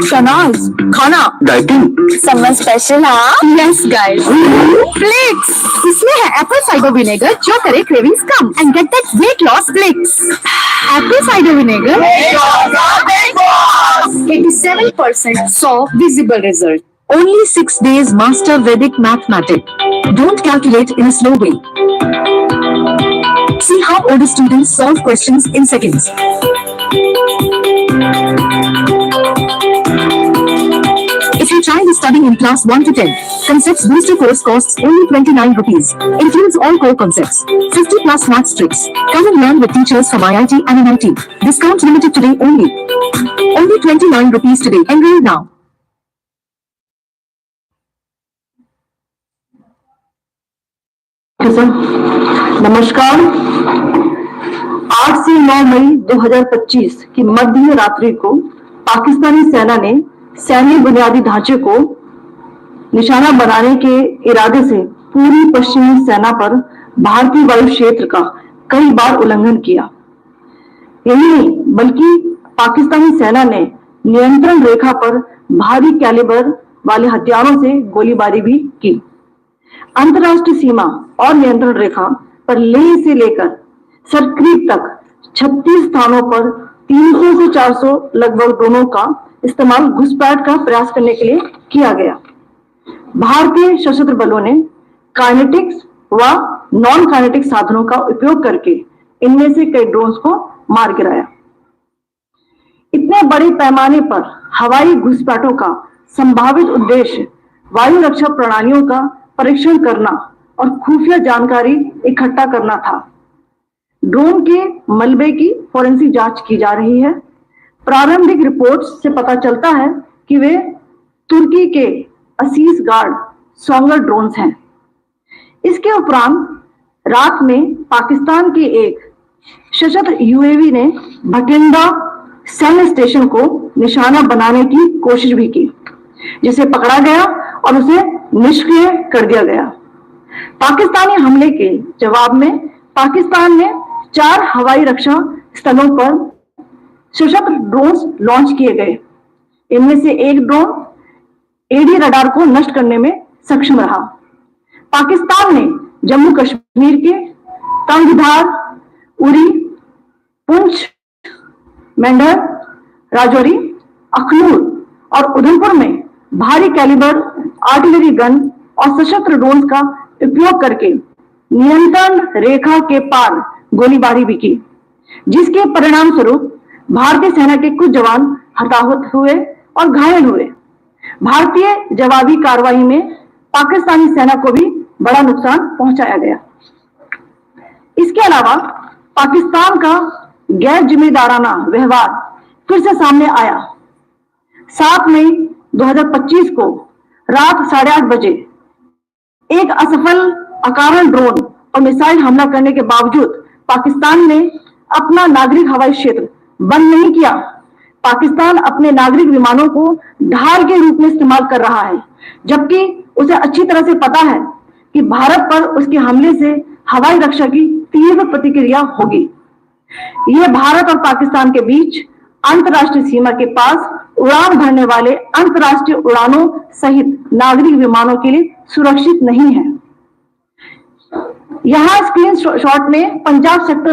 शनाज खाना dieting someone special हाँ yes guys flix इसमें है एप्पल साइडर विनेगर जो करे cravings come and get that weight loss flix Apple cider vinegar 87% saw visible result. Only 6 days master Vedic mathematics. Don't calculate in a slow way. See how older students solve questions in seconds. If you try the studying in class 1 to 10, Concepts Booster course costs only 29 rupees. Includes all core concepts, 50 plus maths tricks. Come and learn with teachers from IIT and NIT. Discount limited today only. Only 29 rupees today. Enroll now. नमस्कार। 8 से 9 मई 2025 की मध्य रात्रि को पाकिस्तानी सेना ने सैन्य बुनियादी ढांचे को निशाना बनाने के इरादे से पूरी पश्चिमी सेना पर भारतीय वायु क्षेत्र का कई बार उल्लंघन किया। यही नहीं बल्कि पाकिस्तानी सेना ने नियंत्रण रेखा पर भारी कैलिबर वाले हथियारों से गोलीबारी भी की। अंतर्राष्ट्रीय सीमा और नियंत्रण रेखा पर लेह से लेकर सरक्रीक तक 36 स्थानों पर 300 से 400 लगभग ड्रोनों का इस्तेमाल घुसपैठ का प्रयास करने के लिए किया गया। भारतीय सशस्त्र बलों ने काइनेटिक्स व नॉन काइनेटिक साधनों का उपयोग करके इनमें से कई ड्रोन्स को मार गिराया। इतने बड़े पैमाने पर हवाई घुसपैठों का संभावित उद्देश्य वायु रक्षा प्रणालियों का परीक्षण करना और खुफिया जानकारी इकट्ठा करना था। ड्रोन के मलबे की फोरेंसिक जांच की जा रही है। प्रारंभिक रिपोर्ट्स से पता चलता है कि वे तुर्की के असीस गार्ड सोंगर ड्रोन्स हैं। इसके उपरांत रात में पाकिस्तान के एक सशस्त्र यूएवी ने भटिंडा सैन्य स्टेशन को निशाना बनाने की कोशिश भी की, जिसे पकड़ा गया और उसे निष्क्रिय कर दिया गया। पाकिस्तानी हमले के जवाब में पाकिस्तान ने 4 हवाई रक्षा स्थलों पर सशस्त्र ड्रोन्स लॉन्च किए गए। इनमें से एक ड्रोन एडी रडार को नष्ट करने में सक्षम रहा। पाकिस्तान ने जम्मू कश्मीर के तंगधार, उरी, पुंछ, मेंढर, राजौरी, अखनूर और उधमपुर में भारी कैलिबर आर्टिलरी गन और सशस्त्र ड्रोन्स का उपयोग करके नियंत्रण रेखा के पार गोलीबारी भी की, जिसके परिणाम स्वरूप भारतीय सेना के कुछ जवान हताहत हुए और घायल हुए। भारतीय जवाबी कार्रवाई में पाकिस्तानी सेना को भी बड़ा नुकसान पहुंचाया गया। इसके अलावा पाकिस्तान का गैर जिम्मेदाराना व्यवहार फिर से सामने आया। 7 मई 2025 को रात 8:30 बजे एक असफल अकारण ड्रोन और मिसाइल हमला करने के बावजूद पाकिस्तान ने अपना नागरिक हवाई क्षेत्र बंद नहीं किया। पाकिस्तान अपने नागरिक विमानों को ढाल के रूप में इस्तेमाल कर रहा है, जबकि उसे अच्छी तरह से पता है कि भारत पर उसके हमले से हवाई रक्षा की तीव्र प्रतिक्रिया होगी। यह भारत और पाकिस्तान के बीच अंतर्राष्ट्रीय सीमा के पास उड़ान भरने वाले अंतर्राष्ट्रीय उड़ानों सहित नागरिक विमानों के लिए सुरक्षित नहीं है। यहां स्क्रीन शॉट में पंजाब सेक्टर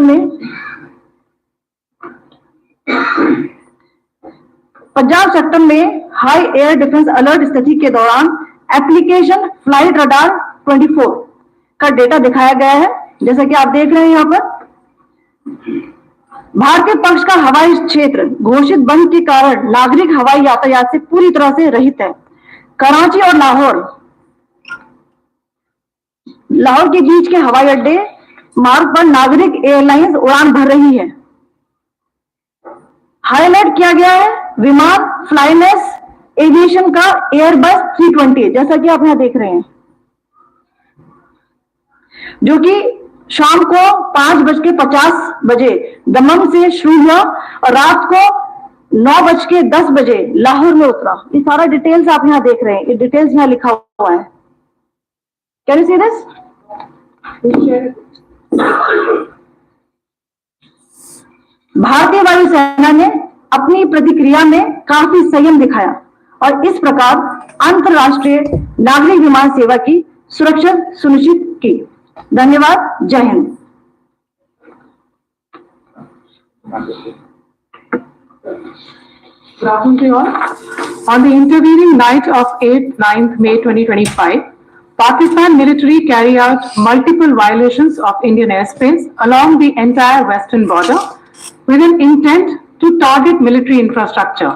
में हाई एयर डिफेंस अलर्ट स्थिति के दौरान एप्लीकेशन फ्लाइट रडार 24 का डेटा दिखाया गया है। जैसा कि आप देख रहे हैं यहाँ पर भारतीय पक्ष का हवाई क्षेत्र घोषित बंद के कारण नागरिक हवाई यातायात से पूरी तरह से रहित है। कराची और लाहौर के बीच के हवाई अड्डे मार्ग पर नागरिक एयरलाइंस उड़ान भर रही है। हाईलाइट किया गया है विमान फ्लाईनेस एविएशन का एयरबस 320, जैसा कि आप यहां देख रहे हैं, जो कि शाम को 5:50 दमन से शुरू हुआ और रात को 9:10 लाहौर में उतरा। ये सारा डिटेल्स आप यहां देख रहे हैं, ये डिटेल्स यहां लिखा हुआ है। Can you see this? भारतीय वायुसेना ने अपनी प्रतिक्रिया में काफी संयम दिखाया और इस प्रकार अंतरराष्ट्रीय नागरिक विमान सेवा की सुरक्षा सुनिश्चित की। धन्यवाद। जय Hind. Good afternoon to you all. On the intervening night of 8-9 May 2025, Pakistan military carried out multiple violations of Indian airspace along the entire western border with an intent to target military infrastructure.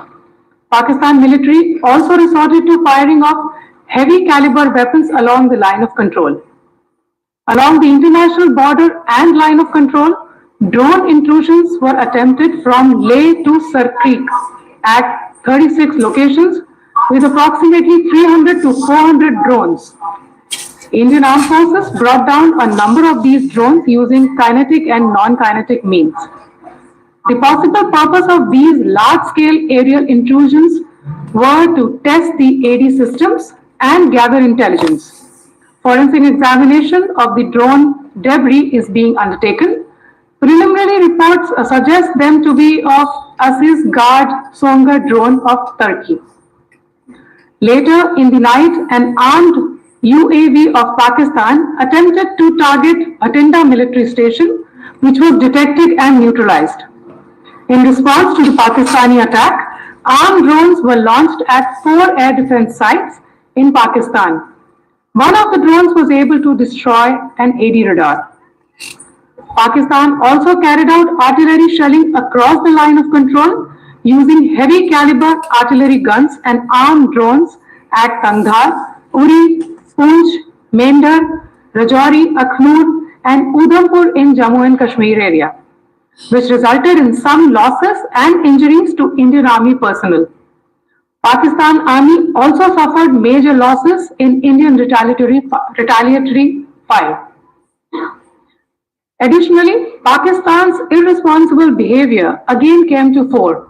Pakistan military also resorted to firing of heavy caliber weapons along the line of control. Along the international border and line of control, drone intrusions were attempted from Leh to Sar Creek at 36 locations with approximately 300 to 400 drones. Indian Armed Forces brought down a number of these drones using kinetic and non-kinetic means. The possible purpose of these large-scale aerial intrusions were to test the AD systems and gather intelligence. Forensic examination of the drone debris is being undertaken. Preliminary reports suggest them to be of Aziz Guard Songa drone of Turkey. Later in the night, an armed UAV of Pakistan attempted to target Bhatinda military station, which was detected and neutralized. In response to the Pakistani attack, armed drones were launched at 4 air defense sites in Pakistan. One of the drones was able to destroy an AD radar. Pakistan also carried out artillery shelling across the line of control using heavy caliber artillery guns and armed drones at Kandhar, Uri, Poonch, Mendar, Rajouri, Akhnoor and Udhampur in Jammu and Kashmir area, which resulted in some losses and injuries to Indian Army personnel. Pakistan Army also suffered major losses in Indian retaliatory fire. Additionally, Pakistan's irresponsible behavior again came to fore.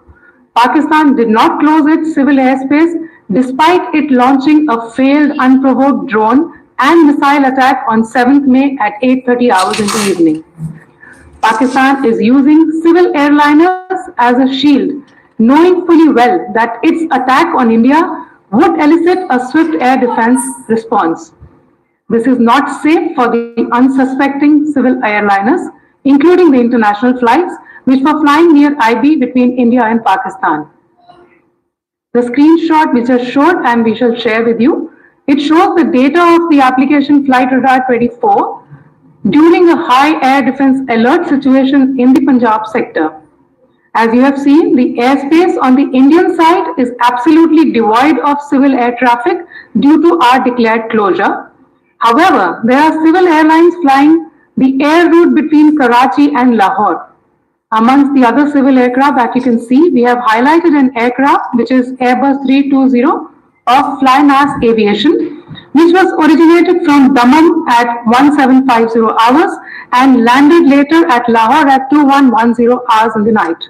Pakistan did not close its civil airspace despite it launching a failed unprovoked drone and missile attack on 7th May at 8:30 hours in the evening. Pakistan is using civil airliners as a shield, knowing fully well that its attack on India would elicit a swift air defense response. This is not safe for the unsuspecting civil airliners, including the international flights, which were flying near IB between India and Pakistan. The screenshot which is showed and we shall share with you, it shows the data of the application Flight Radar 24 during a high air defense alert situation in the Punjab sector. As you have seen, the airspace on the Indian side is absolutely devoid of civil air traffic due to our declared closure. However, there are civil airlines flying the air route between Karachi and Lahore. Amongst the other civil aircraft that you can see, we have highlighted an aircraft which is Airbus 320 of Flynas Aviation, which was originated from Daman at 1750 hours and landed later at Lahore at 2110 hours in the night.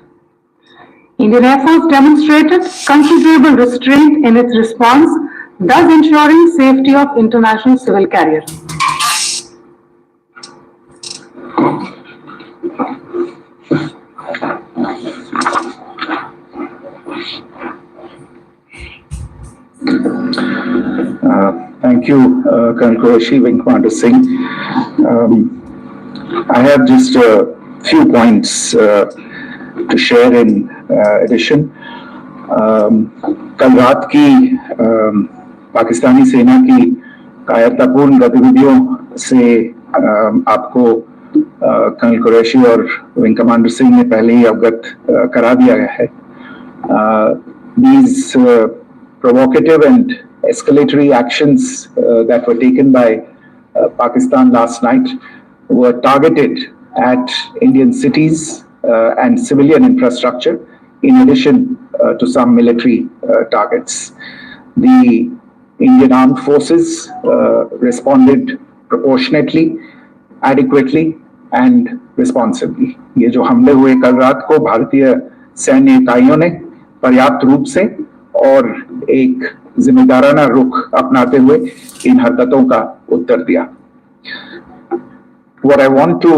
Indian Air Force demonstrated considerable restraint in its response, thus ensuring safety of international civil carrier. Thank you, Colonel Qureshi, Wing Commander Singh. I have just a few points to share in addition. कल रात की पाकिस्तानी सेना की कायरतापूर्ण गतिविधियों से आपको colonel Qureshi और विंग कमांडर सिंह ने पहले ही अवगत करा दिया है. These provocative and escalatory actions that were taken by Pakistan last night were targeted at Indian cities and civilian infrastructure, in addition to some military targets. The Indian Armed Forces responded proportionately, adequately and responsibly. ये जो हमले हुए कल रात को भारतीय सैन्य इकाइयों ने पर्याप्त रूप से और एक जिम्मेदाराना रुख अपनाते हुए इन हरकतों का उत्तर दिया. What I want to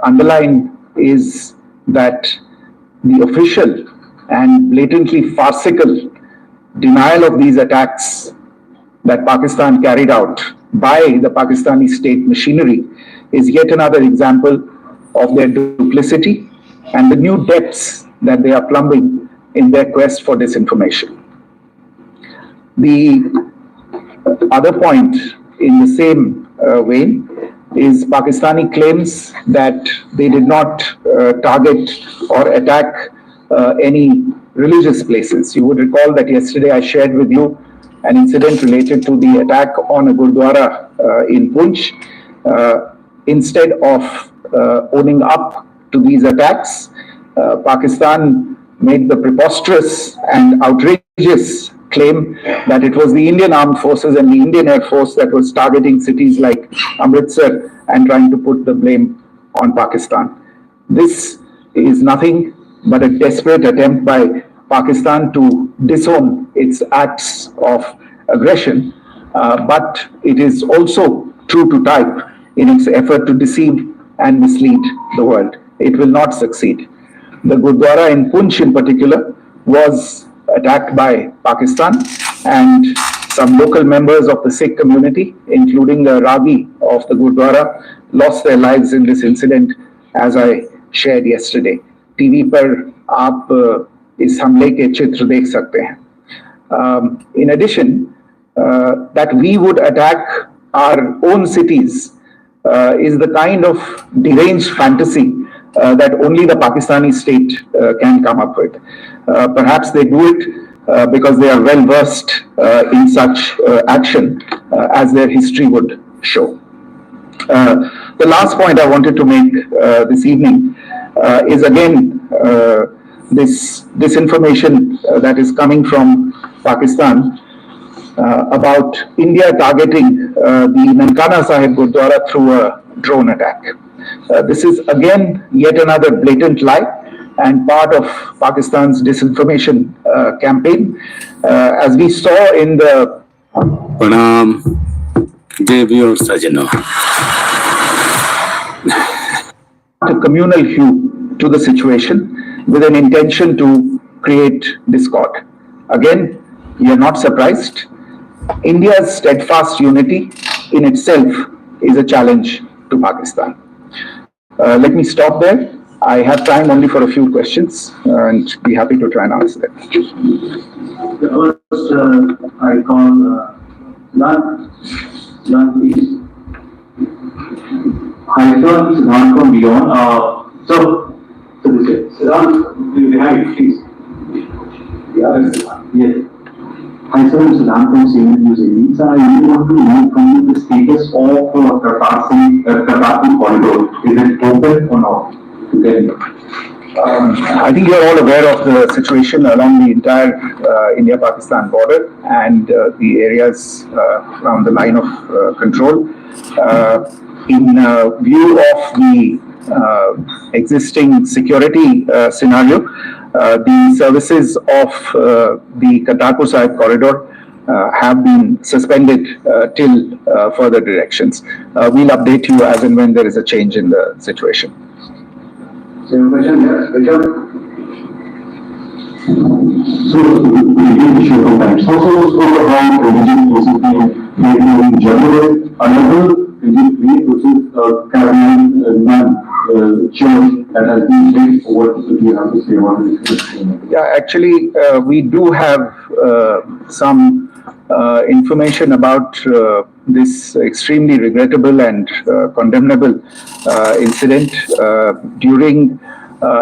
underline is that the official and blatantly farcical denial of these attacks that Pakistan carried out by the Pakistani state machinery is yet another example of their duplicity and the new depths that they are plumbing in their quest for disinformation. The other point in the same vein is Pakistani claims that they did not target or attack any religious places. You would recall that yesterday I shared with you an incident related to the attack on a Gurdwara in Poonch. Instead of owning up to these attacks, Pakistan made the preposterous and outrageous claim that it was the Indian Armed Forces and the Indian Air Force that was targeting cities like Amritsar and trying to put the blame on Pakistan. This is nothing but a desperate attempt by Pakistan to disown its acts of aggression, but it is also true to type in its effort to deceive and mislead the world. It will not succeed. The Gurdwara in Poonch in particular was attacked by Pakistan, and some local members of the Sikh community, including the Ragi of the Gurdwara, lost their lives in this incident, as I shared yesterday. TV पर आप इस हमले के चित्र देख सकते हैं. In addition, that we would attack our own cities is the kind of deranged fantasy that only the Pakistani state can come up with. Perhaps they do it because they are well versed in such action, as their history would show. The last point I wanted to make this evening is again this disinformation that is coming from Pakistan about India targeting the Nankana Sahib Gurdwara through a drone attack. This is again yet another blatant lie and part of Pakistan's disinformation campaign. As we saw in the Pranam Devi or Sajana. a communal hue to the situation with an intention to create discord. Again, we are not surprised. India's steadfast unity in itself is a challenge to Pakistan. Let me stop there. I have time only for a few questions and be happy to try and answer them. The first I call Siddhant, please. Hi, sir, Siddhant from Beyond. So this is Siddhant, we have it, please. Yes. Hi, sir, Siddhant from CNN News 18. Sir, I really want to know from you the status of Kartarpur corridor. Is it open or not? I think you're all aware of the situation along the entire India-Pakistan border and the areas around the line of control. In view of the existing security scenario, the services of the Kartarpur Sahib corridor have been suspended till further directions. We'll update you as and when there is a change in the situation. Same question, yes, Richard. So, we show sometimes. Also, around religion, basically, in general, another religion, which is Caribbean church that has been built over the you have to say about this. Yeah, actually, we do have some information about this extremely regrettable and condemnable incident during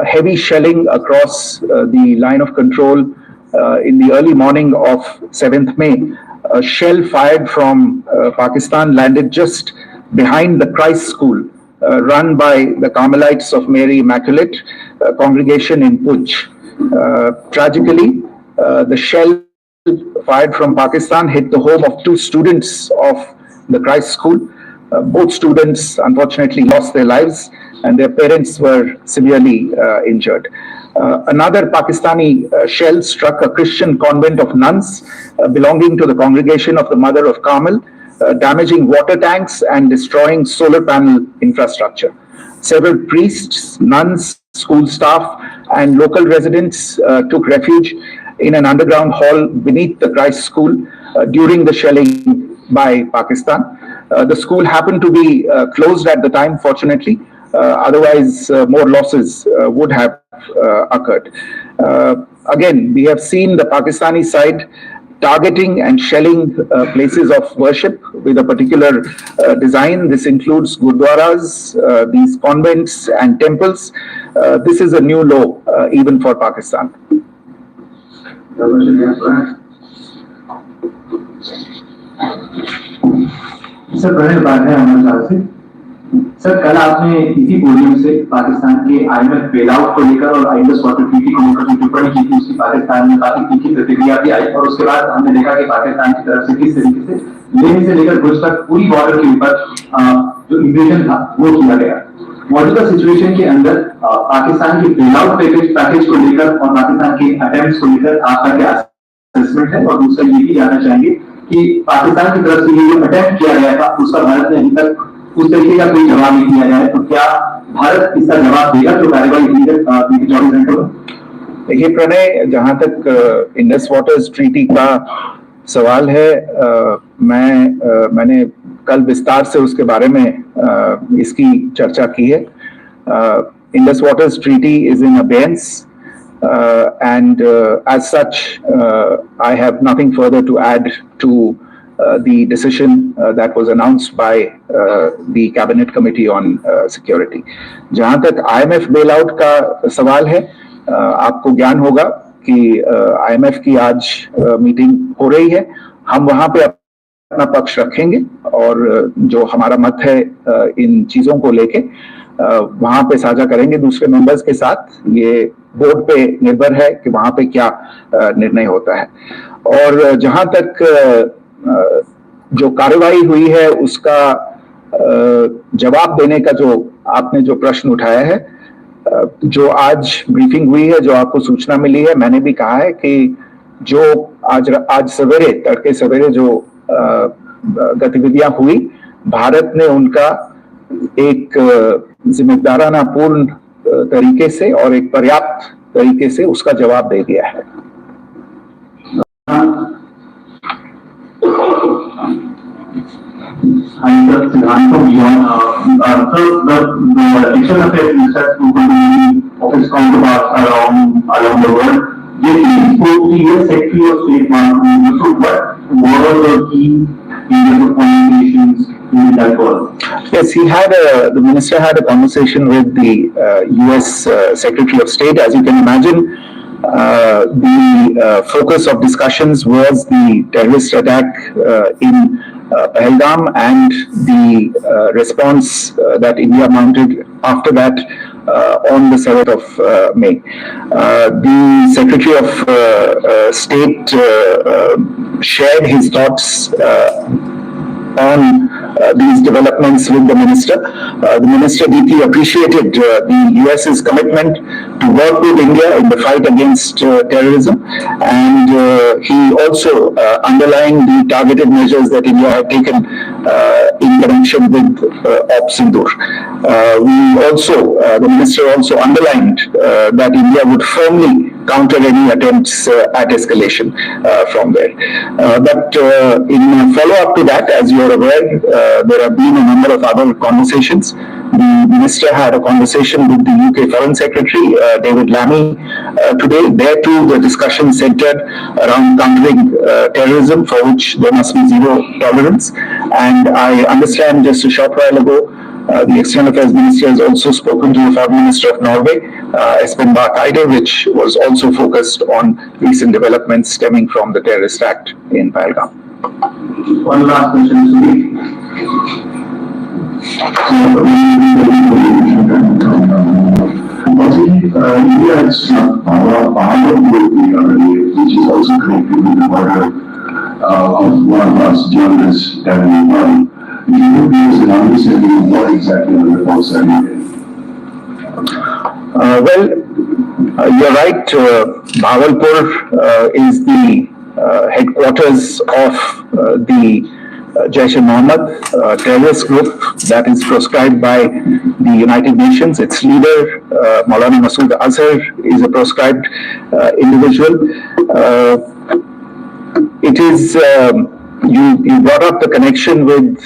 heavy shelling across the line of control in the early morning of 7th May. A shell fired from Pakistan landed just behind the Christ School run by the Carmelites of Mary Immaculate congregation in Poonch. Tragically, the shell fired from Pakistan hit the home of 2 students of the Christ School. Both students unfortunately lost their lives and their parents were severely injured. Another Pakistani shell struck a Christian convent of nuns belonging to the congregation of the Mother of Carmel, damaging water tanks and destroying solar panel infrastructure. Several priests, nuns, school staff and local residents took refuge in an underground hall beneath the Christ School during the shelling by Pakistan. The school happened to be closed at the time, fortunately. Otherwise, more losses would have occurred. Again, we have seen the Pakistani side targeting and shelling places of worship with a particular design. This includes gurdwaras, these convents and temples. This is a new low even for Pakistan. Sir Pranay Upadhyay Amarsal से। Sir कल आपने इसी podium से पाकिस्तान के IMF bailout को लेकर और Indus water treaty को लेकर जो टिप्पणी की थी उसकी पाकिस्तान में काफी तीखी प्रतिक्रिया भी आई और उसके बाद हमने देखा कि पाकिस्तान की तरफ से किस तरीके से लेह से लेकर भुज तक पूरी बॉर्डर के ऊपर जो इन्वेजन था वो किया गया। मौजूदा सिचुएशन के अंदर पाकिस्तान के बेलआउट पैकेज को लेकर और पाकिस्तान के अटेम्प्ट्स को लेकर आपका क्या असेसमेंट है? और दूसरा ये भी जानना चाहेंगे कि पाकिस्तान की तरफ से ये जो अटैक किया गया था उसका भारत ने अभी तक उस तरीके का कोई जवाब नहीं दिया जाए, तो क्या भारत इसका जवाब देगा जो कार्रवाई हुई है 24 घंटों में? देखिए प्रणय, जहां तक इंडस वाटर्स ट्रीटी का सवाल है, मैंने कल विस्तार से उसके बारे में इसकी चर्चा की है। Indus waters treaty is in abeyance and as such I have nothing further to add to the decision that was announced by the cabinet committee on security. जहां तक IMF bailout का सवाल है, आपको ज्ञान होगा कि IMF की आज मीटिंग हो रही है। हम वहां पे अपना पक्ष रखेंगे और जो हमारा मत है इन चीजों को लेके वहां पे साझा करेंगे दूसरे मेंबर्स के साथ। ये बोर्ड पे निर्भर है कि वहां पे क्या निर्णय होता है। और जहां तक जो कार्रवाई हुई है उसका जवाब देने का जो आपने जो प्रश्न उठाया है, जो आज ब्रीफिंग हुई है, जो आपको सूचना मिली है, मैंने भी कहा है कि जो आज सवेरे तड़के सवेरे जो गतिविधियां हुई, भारत ने उनका एक जिम्मेदाराना पूर्ण तरीके से और एक पर्याप्त तरीके से उसका जवाब दे दिया है। Yes, the minister had a conversation with the US Secretary of State. As you can imagine, the focus of discussions was the terrorist attack in Pahalgam and the response that India mounted after that on the 7th of May. The Secretary of State shared his thoughts on these developments with the minister. The minister deeply appreciated the US's commitment to work with India in the fight against terrorism, and he also underlined the targeted measures that India had taken in connection with Op Sindoor. The minister also underlined that India would firmly counter any attempts at escalation from there. But in follow-up to that, as you are aware, there have been a number of other conversations. The minister had a conversation with the UK Foreign Secretary, David Lammy, today. There too, the discussion centered around countering terrorism, for which there must be zero tolerance. And I understand just a short while ago, the External Affairs Minister has also spoken to the Foreign Minister of Norway, Espen Barth Eide, which was also focused on recent developments stemming from the terrorist act in Pahalgam. One last question, Sudhir. India has power which is also connected with the murder of one of us journalists, Devin Murray. If you could give us an understanding of what exactly the reports are needed. You're right. Bahawalpur is the headquarters of the Jaish-e-Mohammed, a terrorist group that is proscribed by the United Nations. Its leader, Maulana Masood Azhar, is a proscribed individual. It is, you brought up the connection with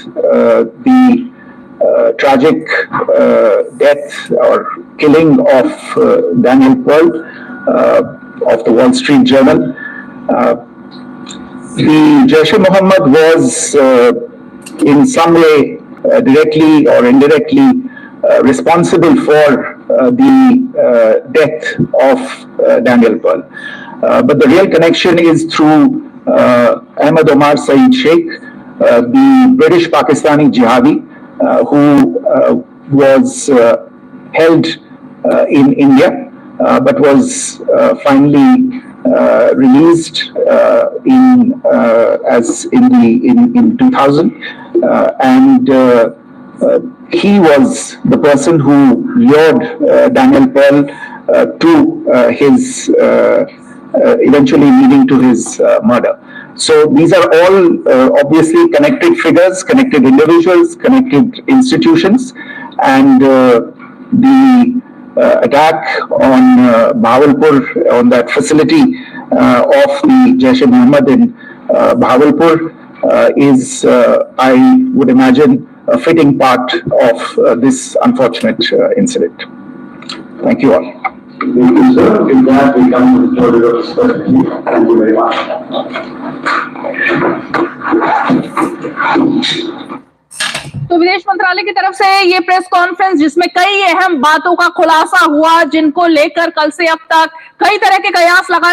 the tragic death or killing of Daniel Pearl of the Wall Street Journal. The Jaish-e-Mohammed was in some way directly or indirectly responsible for the death of Daniel Pearl. But the real connection is through Ahmad Omar Saeed Sheikh, the British Pakistani jihadi who was held in India but was finally released in 2000, and he was the person who lured Daniel Pearl to his eventually leading to his murder. So these are all obviously connected figures, connected individuals, connected institutions, and the attack on Bahawalpur, on that facility of the Jaish-e-Mohammed in Bahawalpur is, I would imagine, a fitting part of this unfortunate incident. Thank you all. Thank you, sir. With that, we come to the closure of this session. Thank you very much. तो विदेश मंत्रालय की तरफ से ये press conference जिसमें कई अहम बातों का खुलासा हुआ, जिनको लेकर कल से अब तक कई तरह के कयास लगाए